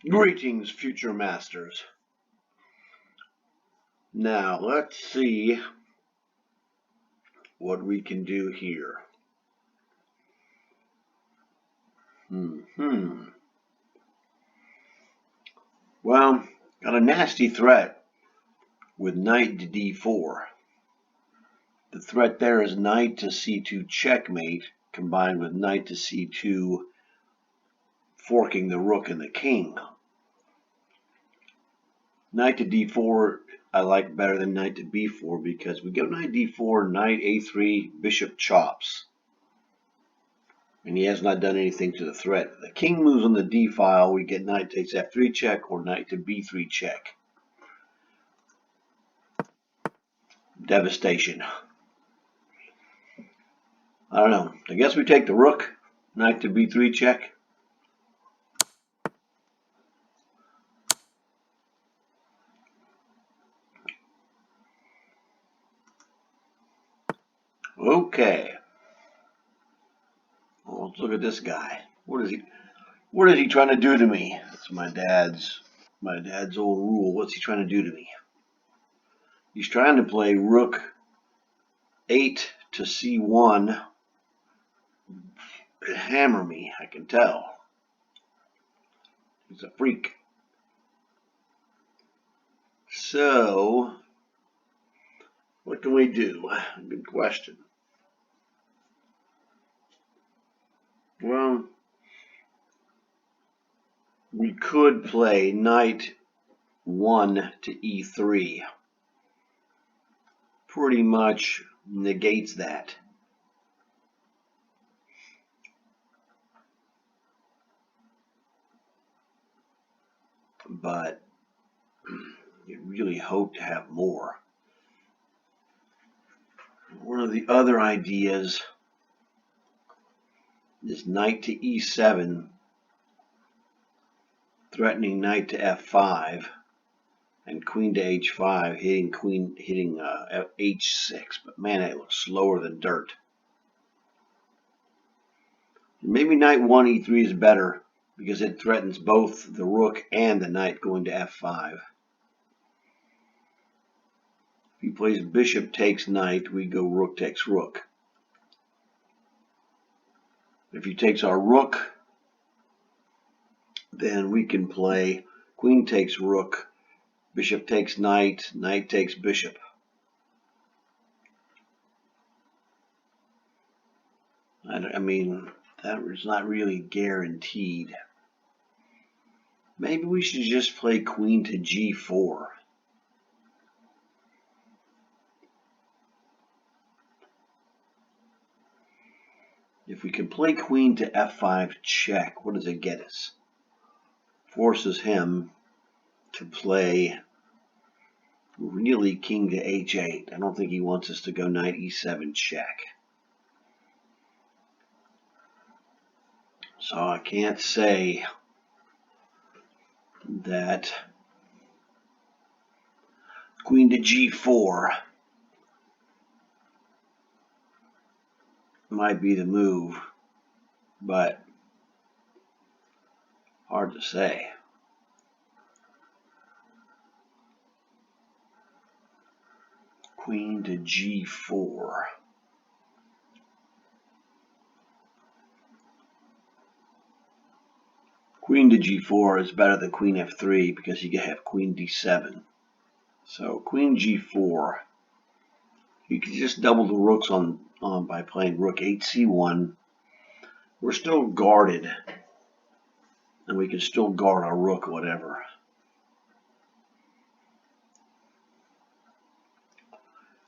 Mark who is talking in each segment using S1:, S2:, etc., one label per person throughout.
S1: Greetings, future masters. Now, let's see what we can do here. Well, got a nasty threat with knight to d4. The threat there is knight to c2 checkmate combined with knight to c2 forking the rook and the king. Knight to d4 I like better than knight to b4 because we go knight d4, knight a3, bishop chops. And he has not done anything to the threat. If the king moves on the d file, we get knight takes f3 check or knight to b3 check. Devastation. I don't know. I guess we take the rook, knight to b3 check. Okay. Well, let's look at this guy. What is he trying to do to me? That's my dad's old rule. What's he trying to do to me? He's trying to play rook 8 to c1 and hammer me, I can tell. He's a freak. So, what can we do? Good question. Well, we could play knight 1 to e3. Pretty much negates that. But you really hope to have more. One of the other ideas is knight to e7, threatening knight to f5, and queen to h5, hitting h6. But man, it looks slower than dirt. Maybe knight 1 e3 is better because it threatens both the rook and the knight going to f5. If he plays bishop takes knight, we go rook takes rook. If he takes our rook, then we can play queen takes rook, bishop takes knight, knight takes bishop. I mean, that is not really guaranteed. Maybe we should just play queen to g4. If we can play queen to f5 check, what does it get us? Forces him to play really king to h8. I don't think he wants us to go knight e7 check. So I can't say that queen to g4 might be the move, but hard to say. Queen to g4. Queen to g4 is better than queen f3 because you can have queen d7. So queen g4. You can just double the rooks on by playing rook 8 c1. We're still guarded, and we can still guard our rook or whatever.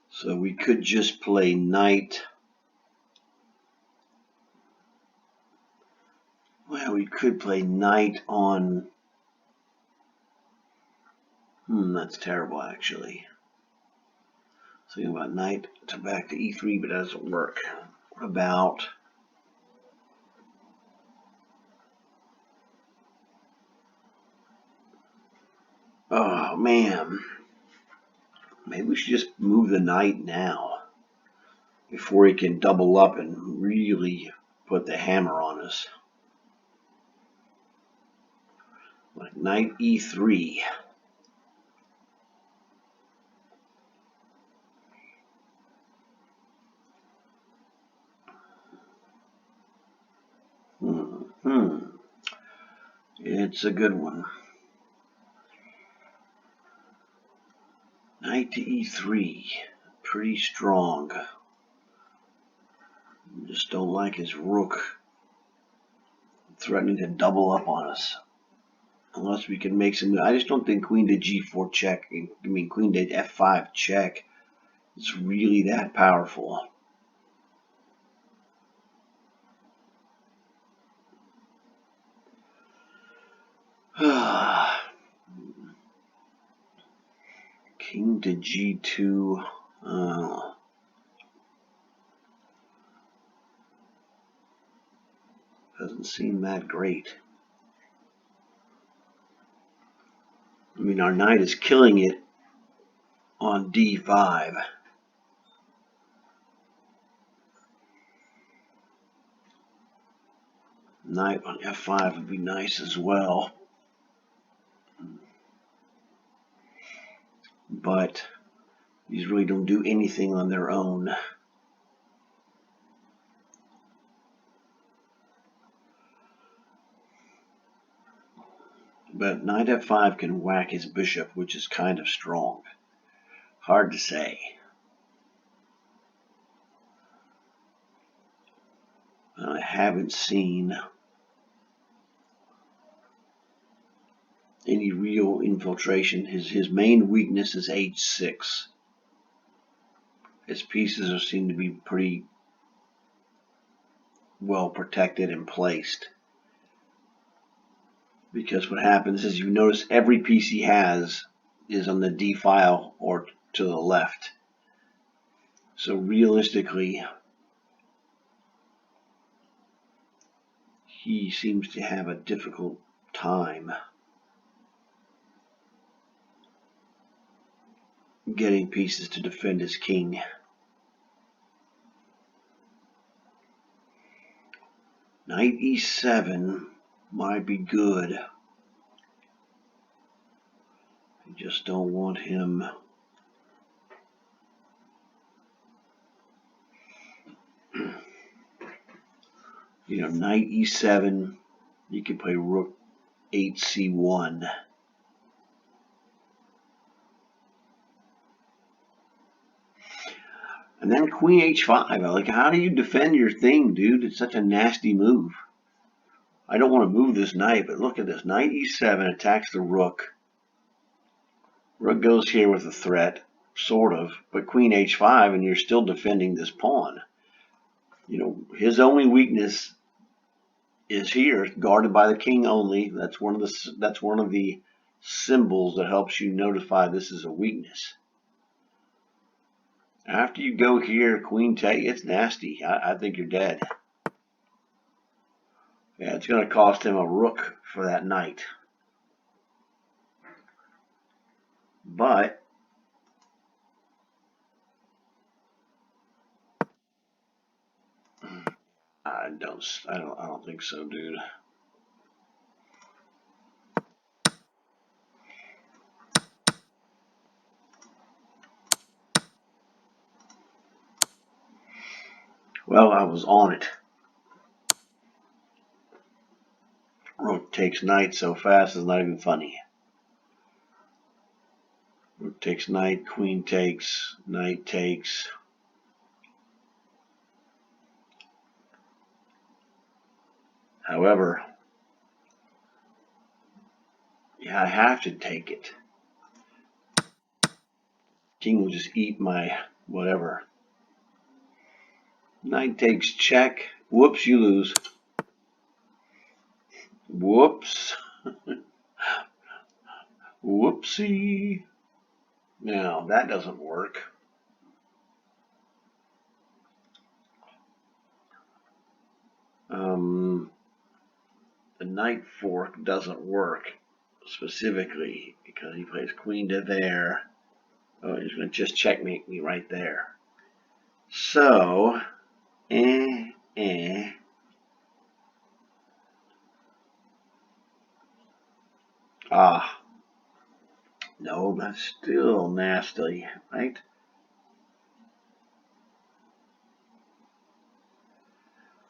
S1: So we could just play knight. Well, we could play knight on. That's terrible, actually. Thinking about knight to back to e3, but that doesn't work. What about? Oh man, maybe we should just move the knight now before he can double up and really put the hammer on us. Like knight e3. It's a good one. Knight to e3. Pretty strong. Just don't like his rook threatening to double up on us. Unless we can make some. I just don't think queen to g4 check. I mean, queen to f5 check. It's really that powerful. King to g2. Doesn't seem that great. I mean, our knight is killing it on d5. Knight on f5 would be nice as well. But these really don't do anything on their own. But knight f5 can whack his bishop, which is kind of strong. Hard to say. I haven't seen any real infiltration. His main weakness is h6. His pieces seem to be pretty well protected and placed. Because what happens is, you notice every piece he has is on the d file or to the left. So realistically, he seems to have a difficult time getting pieces to defend his king. Knight e7 might be good. I just don't want him knight e7. You can play rook 8c1. And then queen h5. Like, how do you defend your thing, dude? It's such a nasty move. I don't want to move this knight, but look at this. Knight e7 attacks the rook. Rook goes here with a threat, sort of, but queen h5, and you're still defending this pawn. His only weakness is here, guarded by the king only. That's one of the symbols that helps you notify this is a weakness. After you go here, queen take, it's nasty. I think you're dead. Yeah, it's going to cost him a rook for that knight. But I don't think so, dude. Well, I was on it. Rook takes knight so fast, it's not even funny. Rook takes knight, queen takes, knight takes. However, yeah, I have to take it. King will just eat my whatever. Knight takes check. Whoops, you lose. Whoops. Whoopsie. Now, that doesn't work. The knight fork doesn't work specifically because he plays queen to there. Oh, he's going to just checkmate me right there. So, Ah, no, that's still nasty, right?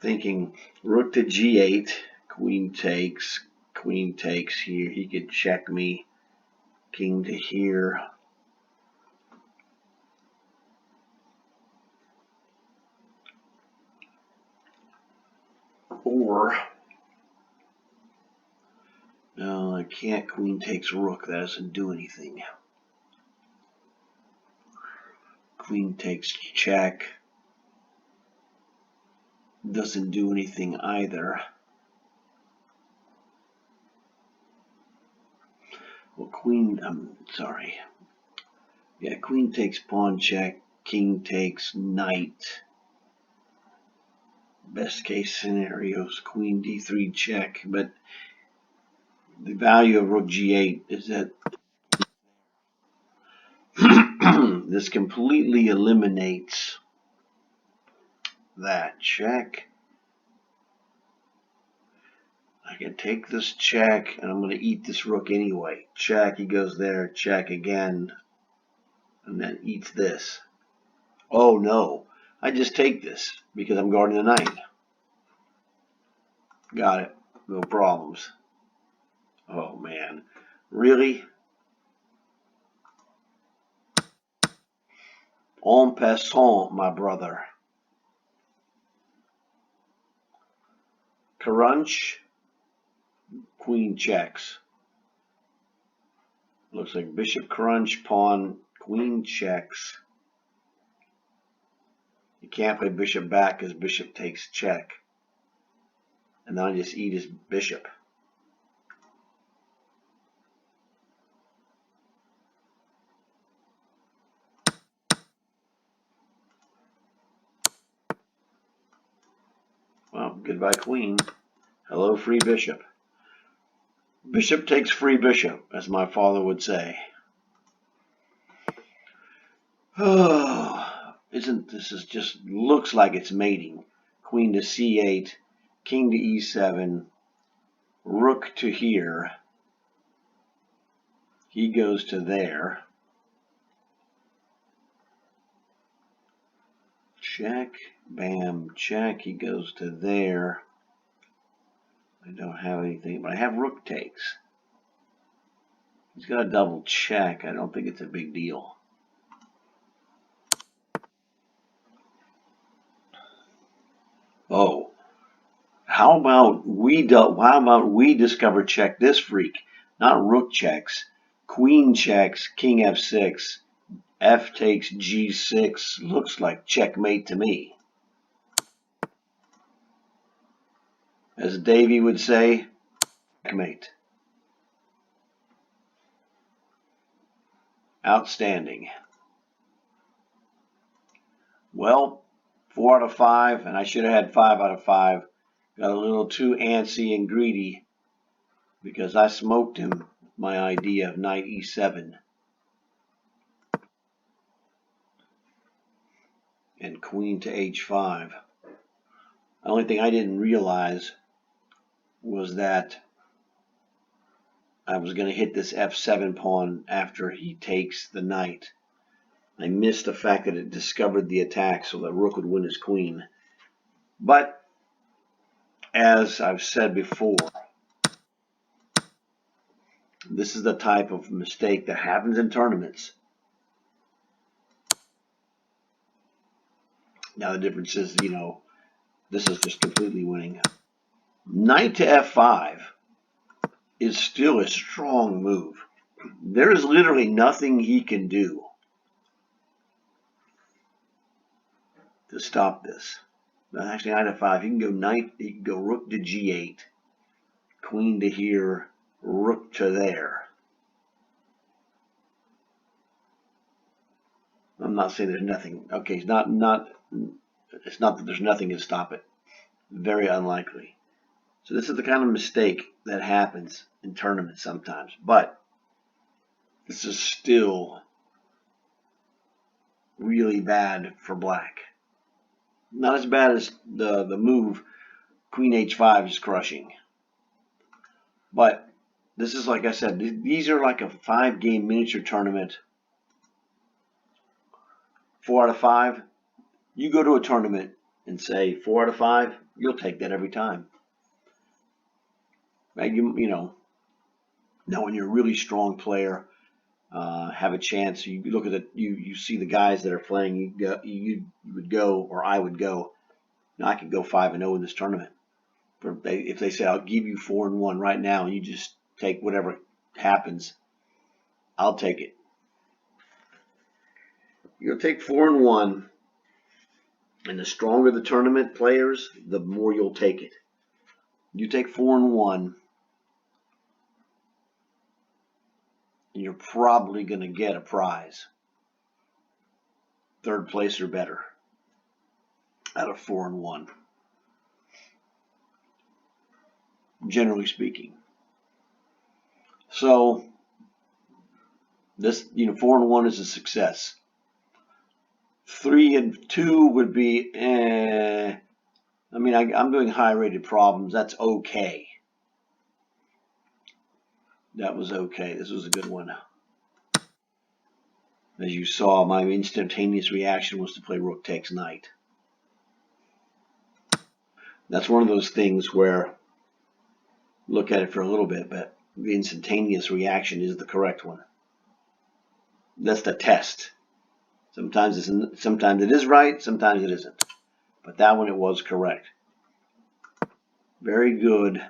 S1: Thinking rook to g8, queen takes here. He could check me. King to here. Or, no, I can't. Queen takes rook. That doesn't do anything. Queen takes check. Doesn't do anything either. Well, queen, sorry. Yeah, queen takes pawn check. King takes knight. Best case scenarios, queen d3 check. But the value of rook g8 is that this completely eliminates that check. I can take this check, and I'm going to eat this rook anyway. Check, he goes there, check again, and then eats this. Oh no, I just take this because I'm guarding the knight. Got it, no problems. Oh man, really? En passant, my brother. Crunch, queen checks. Looks like bishop crunch, pawn, queen checks. You can't play bishop back because bishop takes check. And then I just eat his bishop. Well, goodbye queen. Hello, free bishop. Bishop takes free bishop, as my father would say. Oh, isn't this is just looks like it's mating. Queen to c8, king to e7, rook to here. He goes to there. Check, bam, check. He goes to there. I don't have anything, but I have rook takes. He's got a double check. I don't think it's a big deal. Oh, how about we discover check this freak? Not rook checks, queen checks, king f6, f takes g6. Looks like checkmate to me. As Davy would say, checkmate. Outstanding. Well, 4 out of 5, and I should have had 5 out of 5. Got a little too antsy and greedy because I smoked him with my idea of knight e7 and queen to h5. The only thing I didn't realize was that I was going to hit this f7 pawn after he takes the knight. I missed the fact that it discovered the attack so that rook would win his queen. But as I've said before, this is the type of mistake that happens in tournaments. Now the difference is, this is just completely winning. Knight to f5 is still a strong move. There is literally nothing he can do to stop this. Actually, knight f5, he can go rook to g8, queen to here, rook to there. I'm not saying there's nothing. Okay, it's not that there's nothing to stop it. Very unlikely. So this is the kind of mistake that happens in tournaments sometimes. But this is still really bad for black. Not as bad as the move queen h5 is crushing. But This is, like I said, these are like a 5-game miniature tournament. 4 out of 5. You go to a tournament and say 4 out of 5, you'll take that every time. Right? You know, now when you're a really strong player, have a chance. You look at it. You see the guys that are playing. You would go, or I would go. Now I could go 5-0 in this tournament. If they say I'll give you 4-1 right now, and you just take whatever happens, I'll take it. You'll take 4-1, and the stronger the tournament players, the more you'll take it. You take 4-1, and you're probably going to get a prize. 3rd place or better out of 4-1. Generally speaking. So this, 4-1 is a success. 3-2 would be, I mean, I'm doing high-rated problems. That's okay. That was okay. This was a good one. As you saw, my instantaneous reaction was to play rook takes knight. That's one of those things where, look at it for a little bit, but the instantaneous reaction is the correct one. That's the test. Sometimes it is right, sometimes it isn't. But that one, it was correct. Very good.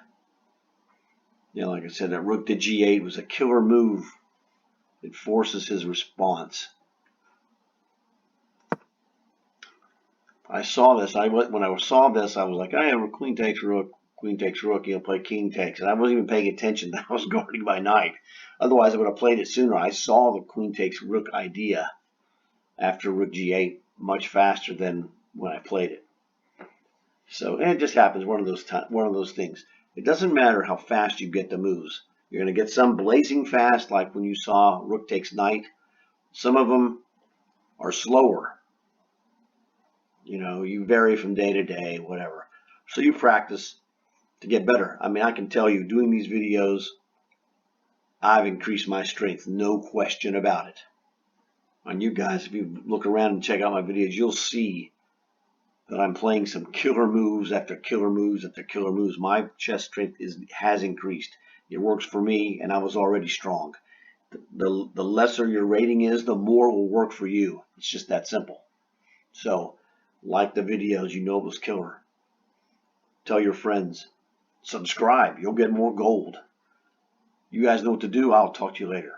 S1: Like I said, that rook to g8 was a killer move. It forces his response. I saw this. When I saw this, I was like, I have a queen takes rook, he'll play king takes. And I wasn't even paying attention. I was guarding my knight. Otherwise, I would have played it sooner. I saw the queen takes rook idea after rook g8 much faster than when I played it. So, and it just happens, one of those things. It doesn't matter how fast you get the moves. You're going to get some blazing fast, like when you saw rook takes knight. Some of them are slower. You vary from day to day, whatever. So you practice to get better. I mean, I can tell you, doing these videos, I've increased my strength, no question about it. And you guys, if you look around and check out my videos, you'll see that I'm playing some killer moves after killer moves after killer moves. My chess strength has increased. It works for me, and I was already strong. The lesser your rating is, the more will work for you. It's just that simple. So, like the videos, it was killer. Tell your friends. Subscribe. You'll get more gold. You guys know what to do. I'll talk to you later.